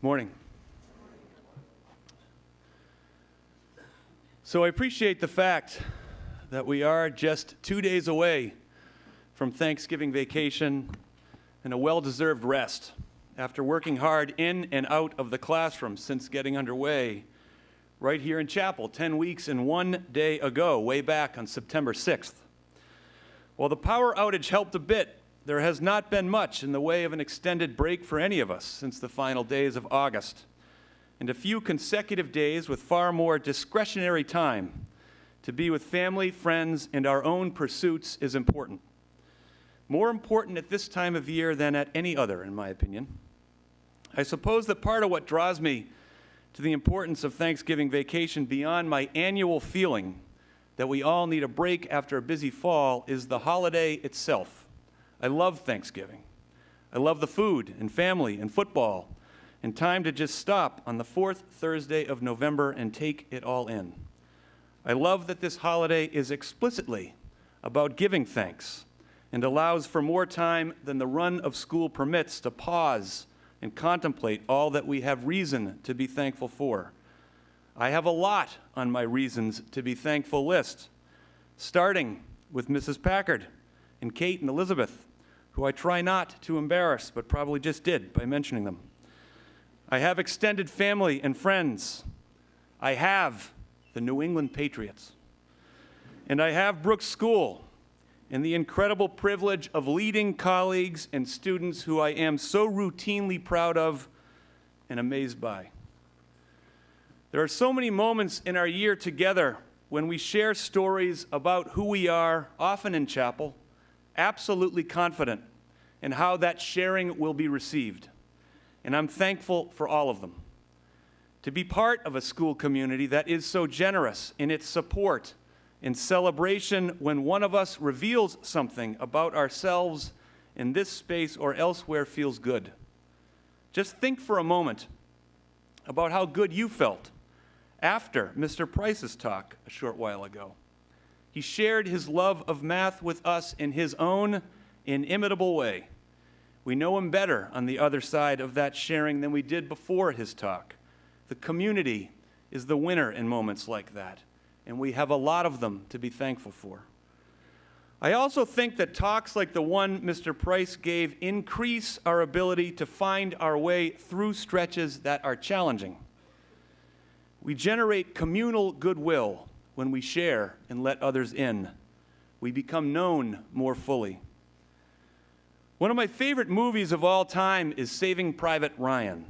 Morning. So I appreciate the fact that we are just 2 days away from Thanksgiving vacation and a well-deserved rest after working hard in and out of the classroom since getting underway right here in chapel 10 weeks and 1 day ago, way back on September 6th. While the power outage helped a bit, there has not been much in the way of an extended break for any of us since the final days of August, and a few consecutive days with far more discretionary time to be with family, friends, and our own pursuits is important. More important at this time of year than at any other, in my opinion. I suppose that part of what draws me to the importance of Thanksgiving vacation beyond my annual feeling that we all need a break after a busy fall is the holiday itself. I love Thanksgiving. I love the food and family and football and time to just stop on the fourth Thursday of November and take it all in. I love that this holiday is explicitly about giving thanks and allows for more time than the run of school permits to pause and contemplate all that we have reason to be thankful for. I have a lot on my reasons to be thankful list, starting with Mrs. Packard and Kate and Elizabeth, who I try not to embarrass, but probably just did by mentioning them. I have extended family and friends. I have the New England Patriots. And I have Brooks School and the incredible privilege of leading colleagues and students who I am so routinely proud of and amazed by. There are so many moments in our year together when we share stories about who we are, often in chapel, absolutely confident in how that sharing will be received. And I'm thankful for all of them. To be part of a school community that is so generous in its support and celebration when one of us reveals something about ourselves in this space or elsewhere feels good. Just think for a moment about how good you felt after Mr. Price's talk a short while ago. He shared his love of math with us in his own inimitable way. We know him better on the other side of that sharing than we did before his talk. The community is the winner in moments like that, and we have a lot of them to be thankful for. I also think that talks like the one Mr. Price gave increase our ability to find our way through stretches that are challenging. We generate communal goodwill when we share and let others in. We become known more fully. One of my favorite movies of all time is Saving Private Ryan.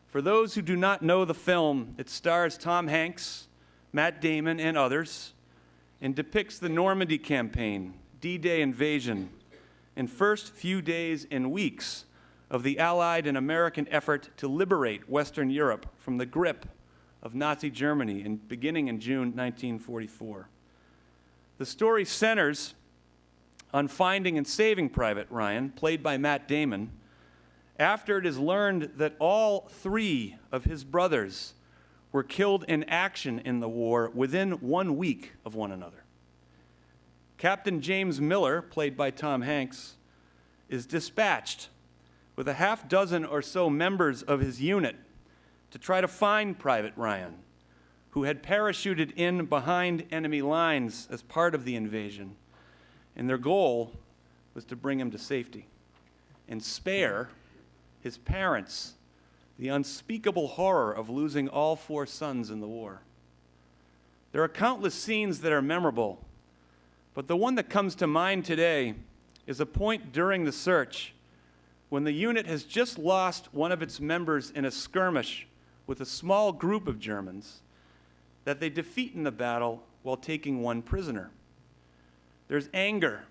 For those who do not know the film, it stars Tom Hanks, Matt Damon, and others, and depicts the Normandy campaign, D-Day invasion, and first few days and weeks of the Allied and American effort to liberate Western Europe from the grip of Nazi Germany beginning in June 1944. The story centers on finding and saving Private Ryan, played by Matt Damon, after it is learned that all three of his brothers were killed in action in the war within 1 week of one another. Captain James Miller, played by Tom Hanks, is dispatched with a half dozen or so members of his unit to try to find Private Ryan, who had parachuted in behind enemy lines as part of the invasion. And their goal was to bring him to safety and spare his parents the unspeakable horror of losing all 4 sons in the war. There are countless scenes that are memorable, but the one that comes to mind today is a point during the search when the unit has just lost one of its members in a skirmish with a small group of Germans that they defeat in the battle while taking one prisoner. There's anger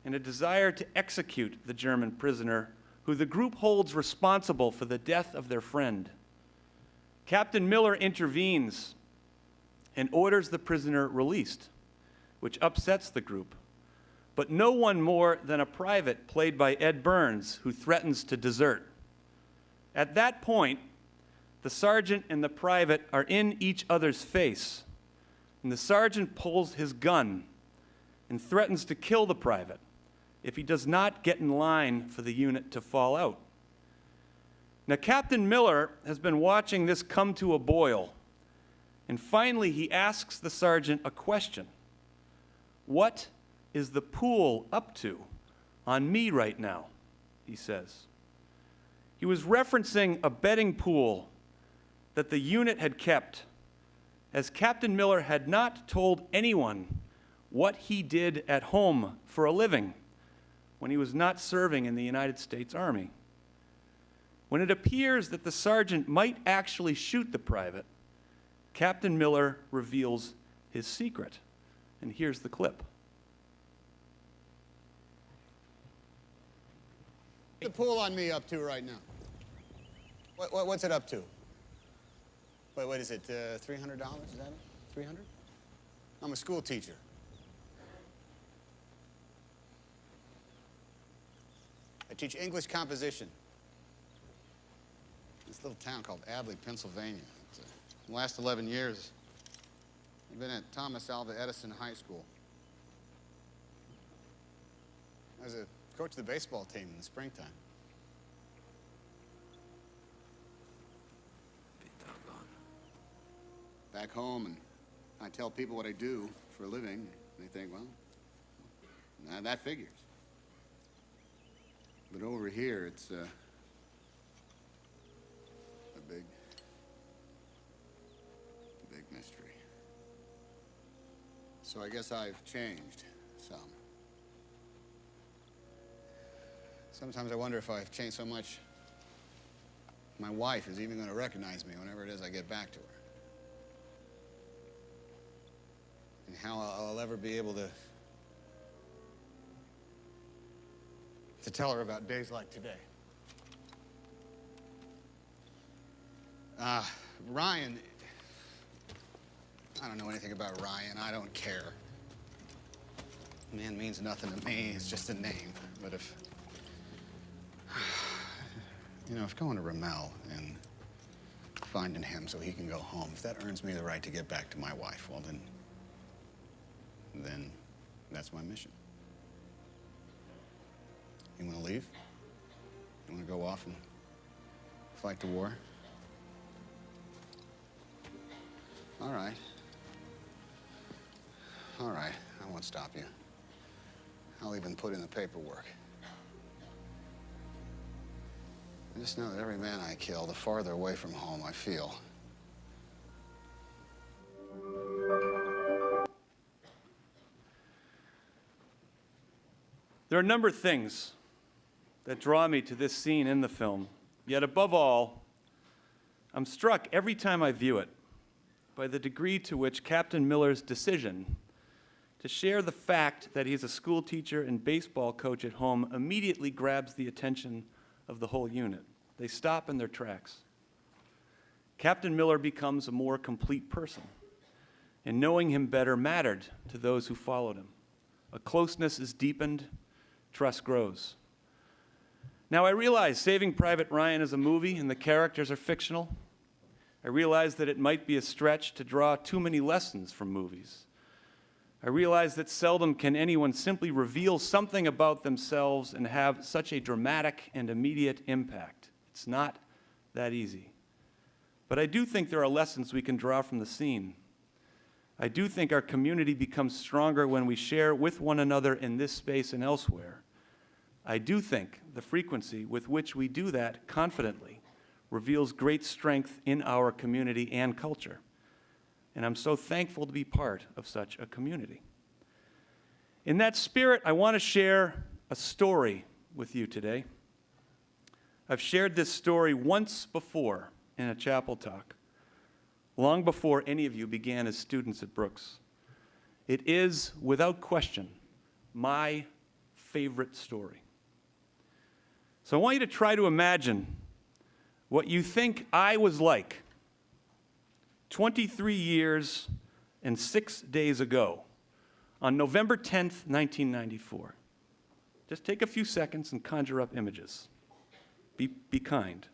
and a desire to execute the German prisoner who the group holds responsible for the death of their friend. Captain Miller intervenes and orders the prisoner released, which upsets the group, but no one more than a private played by Ed Burns who threatens to desert. At that point, the sergeant and the private are in each other's face, and the sergeant pulls his gun and threatens to kill the private if he does not get in line for the unit to fall out. Now, Captain Miller has been watching this come to a boil, and finally he asks the sergeant a question. What is the pool up to on me right now? He says. He was referencing a betting pool that the unit had kept, as Captain Miller had not told anyone what he did at home for a living when he was not serving in the United States Army. When it appears that the sergeant might actually shoot the private, Captain Miller reveals his secret. And here's the clip. What's the pool on me up to right now? What's it up to? Wait, what is it, $300? Is that it? 300? I'm a school teacher. I teach English composition. This little town called Abley, Pennsylvania. In the last 11 years, I've been at Thomas Alva Edison High School. I was a coach of the baseball team in the springtime. Back home, and I tell people what I do for a living, and they think, well, nah, that figures. But over here, it's a big mystery. So I guess I've changed some. Sometimes I wonder if I've changed so much, my wife is even going to recognize me whenever it is I get back to her. And how I'll ever be able to tell her about days like today. Ryan, I don't know anything about Ryan. I don't care. Man means nothing to me. It's just a name. But if, if going to Ramel and finding him so he can go home, if that earns me the right to get back to my wife, well, then that's my mission. You want to leave? You want to go off and fight the war? All right. All right, I won't stop you. I'll even put in the paperwork. I just know that every man I kill, the farther away from home I feel. There are a number of things that draw me to this scene in the film, yet above all, I'm struck every time I view it by the degree to which Captain Miller's decision to share the fact that he's a school teacher and baseball coach at home immediately grabs the attention of the whole unit. They stop in their tracks. Captain Miller becomes a more complete person, and knowing him better mattered to those who followed him. A closeness is deepened, trust grows. Now, I realize Saving Private Ryan is a movie and the characters are fictional. I realize that it might be a stretch to draw too many lessons from movies. I realize that seldom can anyone simply reveal something about themselves and have such a dramatic and immediate impact. It's not that easy. But I do think there are lessons we can draw from the scene. I do think our community becomes stronger when we share with one another in this space and elsewhere. I do think the frequency with which we do that confidently reveals great strength in our community and culture. And I'm so thankful to be part of such a community. In that spirit, I want to share a story with you today. I've shared this story once before in a chapel talk, long before any of you began as students at Brooks. It is, without question, my favorite story. So I want you to try to imagine what you think I was like 23 years and 6 days ago on November 10th, 1994. Just take a few seconds and conjure up images. Be kind.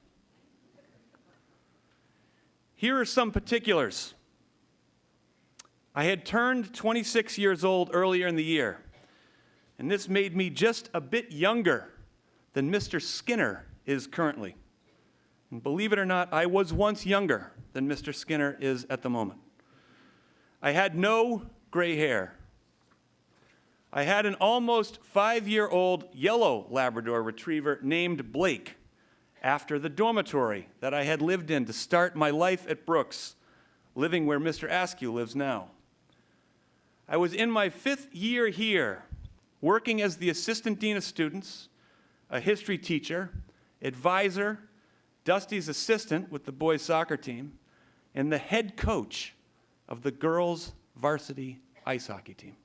Here are some particulars. I had turned 26 years old earlier in the year, and this made me just a bit younger than Mr. Skinner is currently. And believe it or not, I was once younger than Mr. Skinner is at the moment. I had no gray hair. I had an almost 5-year-old yellow Labrador retriever named Blake, after the dormitory that I had lived in to start my life at Brooks, living where Mr. Askew lives now. I was in my 5th year here, working as the assistant dean of students, a history teacher, advisor, Dusty's assistant with the boys' soccer team, and the head coach of the girls' varsity ice hockey team.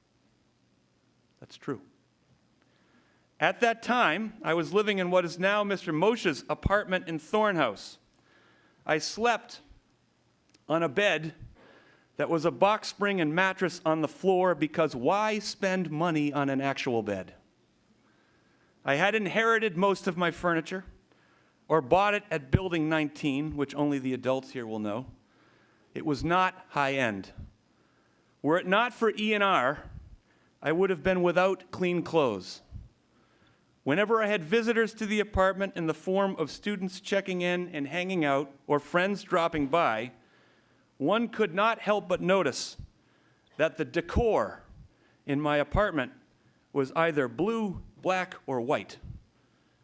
That's true. At that time, I was living in what is now Mr. Moshe's apartment in Thornhouse. I slept on a bed that was a box spring and mattress on the floor because why spend money on an actual bed? I had inherited most of my furniture or bought it at Building 19, which only the adults here will know. It was not high-end. Were it not for E&R, I would have been without clean clothes. Whenever I had visitors to the apartment in the form of students checking in and hanging out or friends dropping by, one could not help but notice that the decor in my apartment was either blue, black, or white.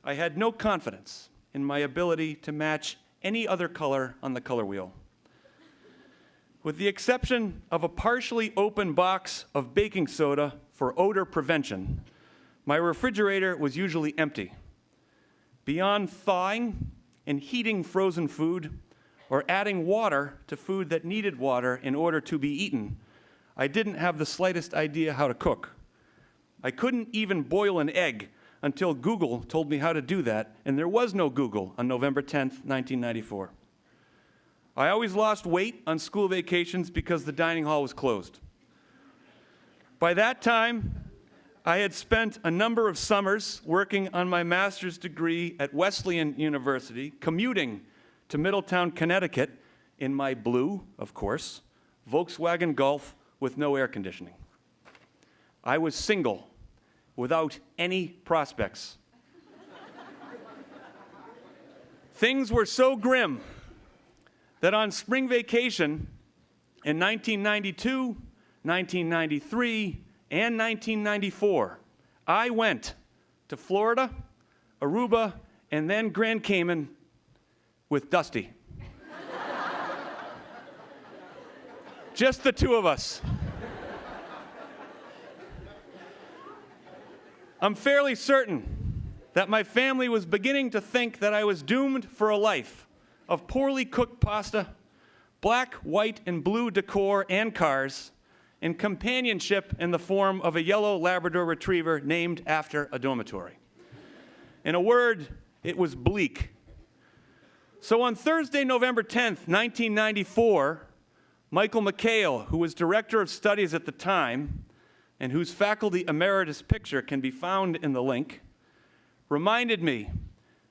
I had no confidence in my ability to match any other color on the color wheel. With the exception of a partially open box of baking soda for odor prevention, my refrigerator was usually empty. Beyond thawing and heating frozen food or adding water to food that needed water in order to be eaten, I didn't have the slightest idea how to cook. I couldn't even boil an egg until Google told me how to do that, and there was no Google on November 10th, 1994. I always lost weight on school vacations because the dining hall was closed. By that time, I had spent a number of summers working on my master's degree at Wesleyan University, commuting to Middletown, Connecticut, in my blue, of course, Volkswagen Golf with no air conditioning. I was single, without any prospects. Things were so grim that on spring vacation in 1992, 1993, and 1994, I went to Florida, Aruba, and then Grand Cayman with Dusty. Just the two of us. I'm fairly certain that my family was beginning to think that I was doomed for a life of poorly cooked pasta, black, white, and blue decor and cars, and companionship in the form of a yellow Labrador retriever named after a dormitory. In a word, it was bleak. So on Thursday, November 10th, 1994, Michael McHale, who was director of studies at the time, and whose faculty emeritus picture can be found in the link, reminded me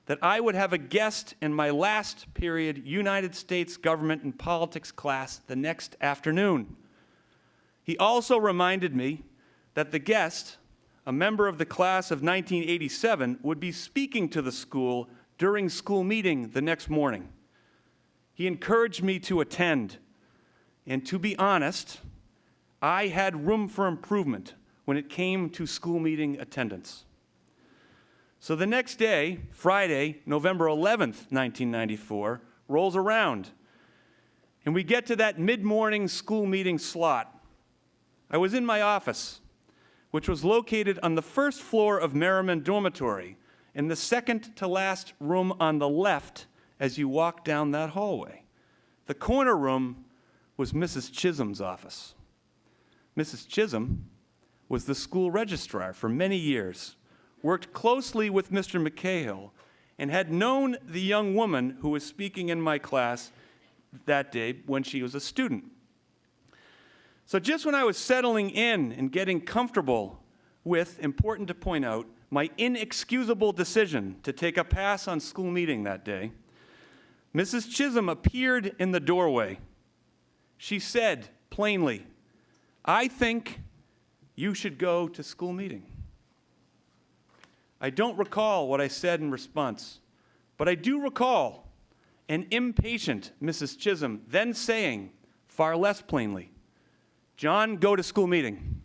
that I would have a guest in my last period United States government and politics class the next afternoon. He also reminded me that the guest, a member of the class of 1987, would be speaking to the school during school meeting the next morning. He encouraged me to attend, and to be honest, I had room for improvement when it came to school meeting attendance. So the next day, Friday, November 11th, 1994, rolls around, and we get to that mid-morning school meeting slot. I was in my office, which was located on the first floor of Merriman Dormitory, in the second to last room on the left as you walk down that hallway. The corner room was Mrs. Chisholm's office. Mrs. Chisholm was the school registrar for many years, worked closely with Mr. McCahill, and had known the young woman who was speaking in my class that day when she was a student. So just when I was settling in and getting comfortable with, important to point out, my inexcusable decision to take a pass on school meeting that day, Mrs. Chisholm appeared in the doorway. She said plainly, "I think you should go to school meeting." I don't recall what I said in response, but I do recall An impatient Mrs. Chisholm then saying, far less plainly, "John, go to school meeting."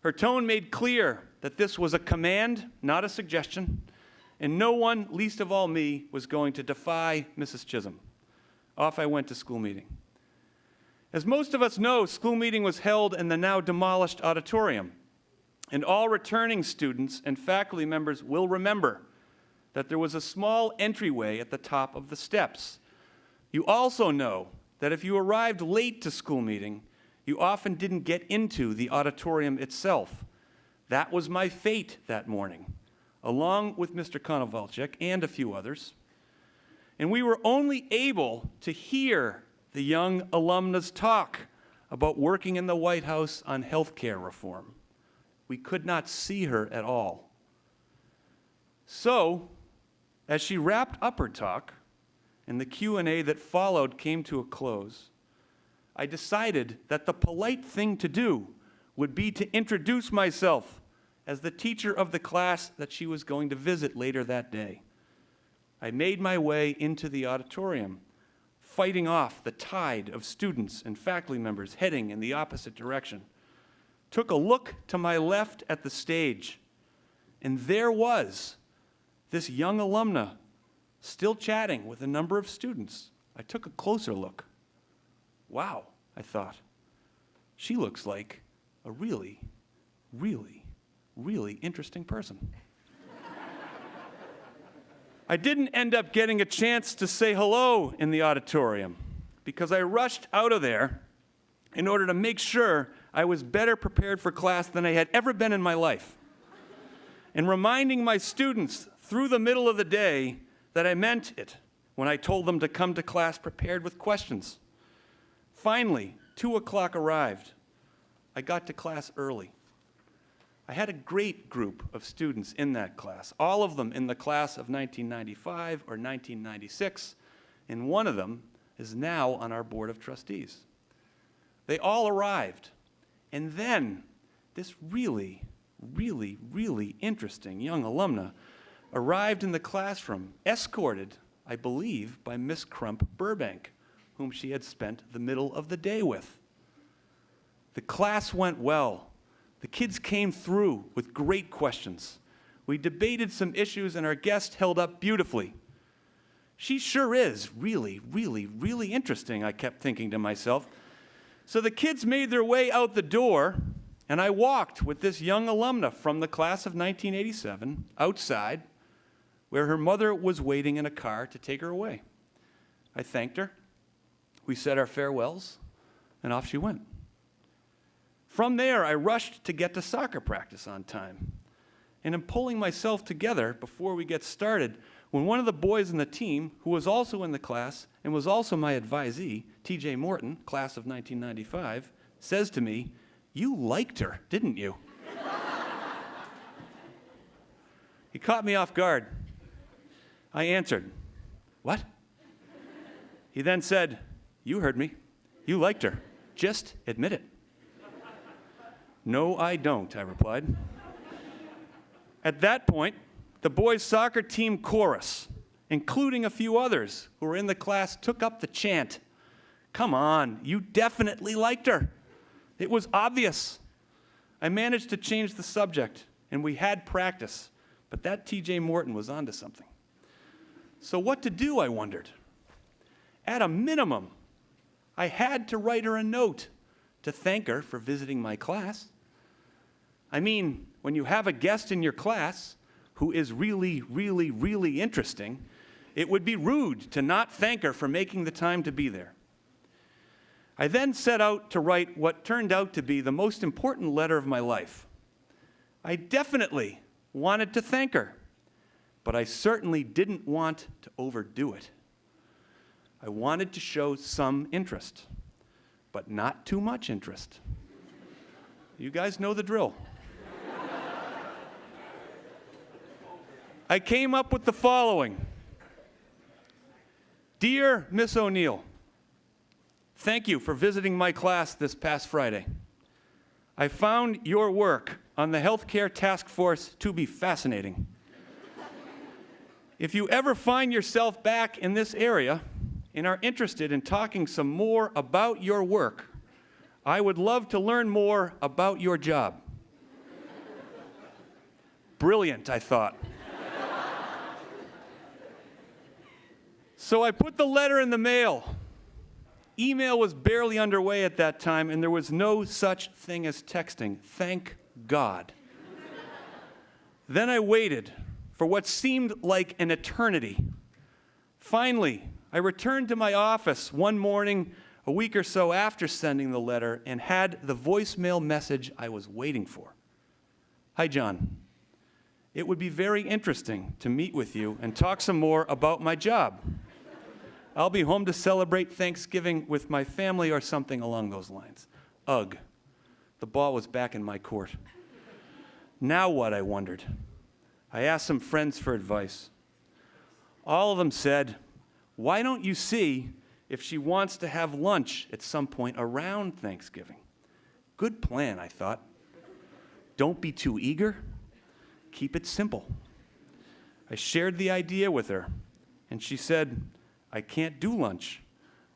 Her tone made clear that this was a command, not a suggestion, and no one, least of all me, was going to defy Mrs. Chisholm. Off I went to school meeting. As most of us know, school meeting was held in the now demolished auditorium, and all returning students and faculty members will remember that there was a small entryway at the top of the steps. You also know that if you arrived late to school meeting, you often didn't get into the auditorium itself. That was my fate that morning, along with Mr. Konovalchik and a few others. And we were only able to hear the young alumnus talk about working in the White House on health care reform. We could not see her at all. So, as she wrapped up her talk, and the Q&A that followed came to a close, I decided that the polite thing to do would be to introduce myself as the teacher of the class that she was going to visit later that day. I made my way into the auditorium, fighting off the tide of students and faculty members heading in the opposite direction. Took a look to my left at the stage, and there was this young alumna still chatting with a number of students. I took a closer look. Wow, I thought, she looks like a really, really, really interesting person. I didn't end up getting a chance to say hello in the auditorium because I rushed out of there in order to make sure I was better prepared for class than I had ever been in my life, and reminding my students through the middle of the day that I meant it when I told them to come to class prepared with questions. Finally, 2 o'clock arrived. I got to class early. I had a great group of students in that class, all of them in the class of 1995 or 1996, and one of them is now on our board of trustees. They all arrived, and then this really, really, really interesting young alumna arrived in the classroom, escorted, I believe, by Miss Crump Burbank, whom she had spent the middle of the day with. The class went well. The kids came through with great questions. We debated some issues, and our guest held up beautifully. She sure is really, really, really interesting, I kept thinking to myself. So the kids made their way out the door, and I walked with this young alumna from the class of 1987 outside, where her mother was waiting in a car to take her away. I thanked her. We said our farewells, and off she went. From there, I rushed to get to soccer practice on time. And I'm pulling myself together before we get started when one of the boys in the team, who was also in the class and was also my advisee, T.J. Morton, class of 1995, says to me, "You liked her, didn't you?" He caught me off guard. I answered, "What?" He then said, "You heard me. You liked her. Just admit it." "No, I don't," I replied. At that point, the boys' soccer team chorus, including a few others who were in the class, took up the chant, "Come on, you definitely liked her. It was obvious." I managed to change the subject, and we had practice, but that T.J. Morton was onto something. So what to do, I wondered. At a minimum, I had to write her a note to thank her for visiting my class. I mean, when you have a guest in your class who is really, really, really interesting, it would be rude to not thank her for making the time to be there. I then set out to write what turned out to be the most important letter of my life. I definitely wanted to thank her, but I certainly didn't want to overdo it. I wanted to show some interest, but not too much interest. You guys know the drill. I came up with the following. Dear Miss O'Neill, thank you for visiting my class this past Friday. I found your work on the Healthcare Task Force to be fascinating. If you ever find yourself back in this area and are interested in talking some more about your work, I would love to learn more about your job. Brilliant, I thought. So I put the letter in the mail. Email was barely underway at that time, and there was no such thing as texting. Thank God. Then I waited for what seemed like an eternity. Finally, I returned to my office one morning a week or so after sending the letter and had the voicemail message I was waiting for. Hi, John. It would be very interesting to meet with you and talk some more about my job. I'll be home to celebrate Thanksgiving with my family or something along those lines. Ugh. The ball was back in my court. Now what, I wondered. I asked some friends for advice. All of them said, why don't you see if she wants to have lunch at some point around Thanksgiving? Good plan, I thought. Don't be too eager. Keep it simple. I shared the idea with her, and she said, I can't do lunch,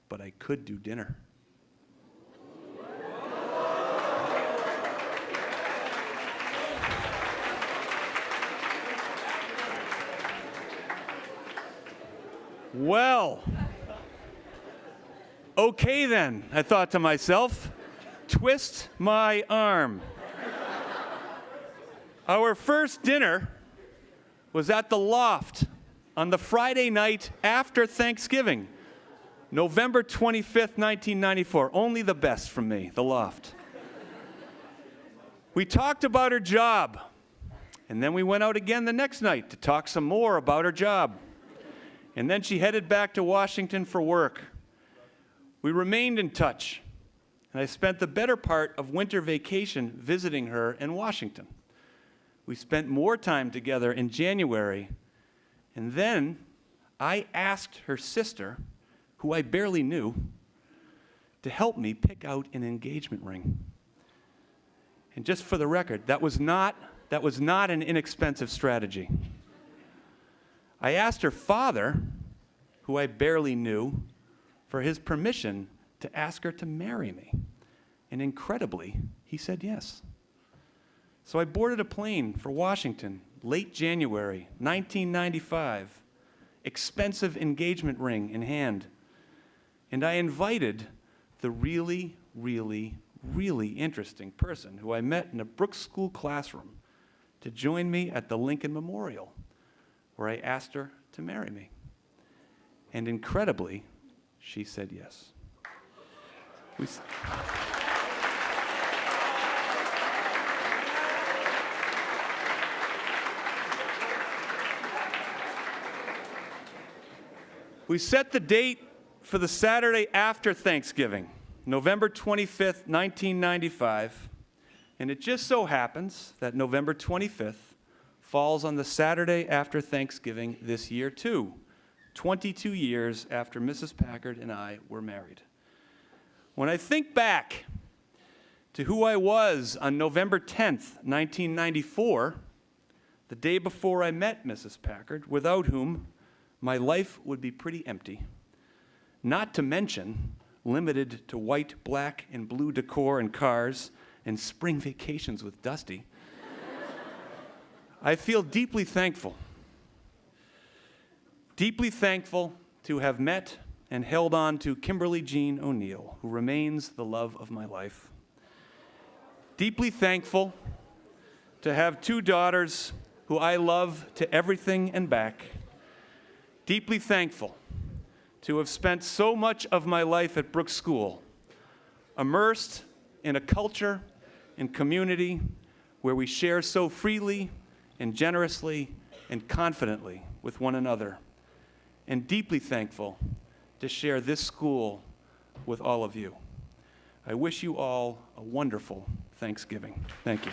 but I could do dinner. Well, okay then, I thought to myself, twist my arm. Our first dinner was at the Loft on the Friday night after Thanksgiving, November 25th, 1994. Only the best from me, the Loft. We talked about her job, and then we went out again the next night to talk some more about her job. And then she headed back to Washington for work. We remained in touch, and I spent the better part of winter vacation visiting her in Washington. We spent more time together in January, and then I asked her sister, who I barely knew, to help me pick out an engagement ring. And just for the record, that was not an inexpensive strategy. I asked her father, who I barely knew, for his permission to ask her to marry me. And incredibly, he said yes. So I boarded a plane for Washington, late January, 1995, expensive engagement ring in hand. And I invited the really, really, really interesting person who I met in a Brooks School classroom to join me at the Lincoln Memorial, where I asked her to marry me. And incredibly, she said yes. We set the date for the Saturday after Thanksgiving, November 25th, 1995, and it just so happens that November 25th falls on the Saturday after Thanksgiving this year, too, 22 years after Mrs. Packard and I were married. When I think back to who I was on November 10th, 1994, the day before I met Mrs. Packard, without whom my life would be pretty empty, not to mention limited to white, black, and blue decor and cars and spring vacations with Dusty, I feel deeply thankful to have met and held on to Kimberly Jean O'Neill, who remains the love of my life. Deeply thankful to have two daughters who I love to everything and back. Deeply thankful to have spent so much of my life at Brooks School, immersed in a culture and community where we share so freely and generously and confidently with one another, and deeply thankful to share this school with all of you. I wish you all a wonderful Thanksgiving. Thank you.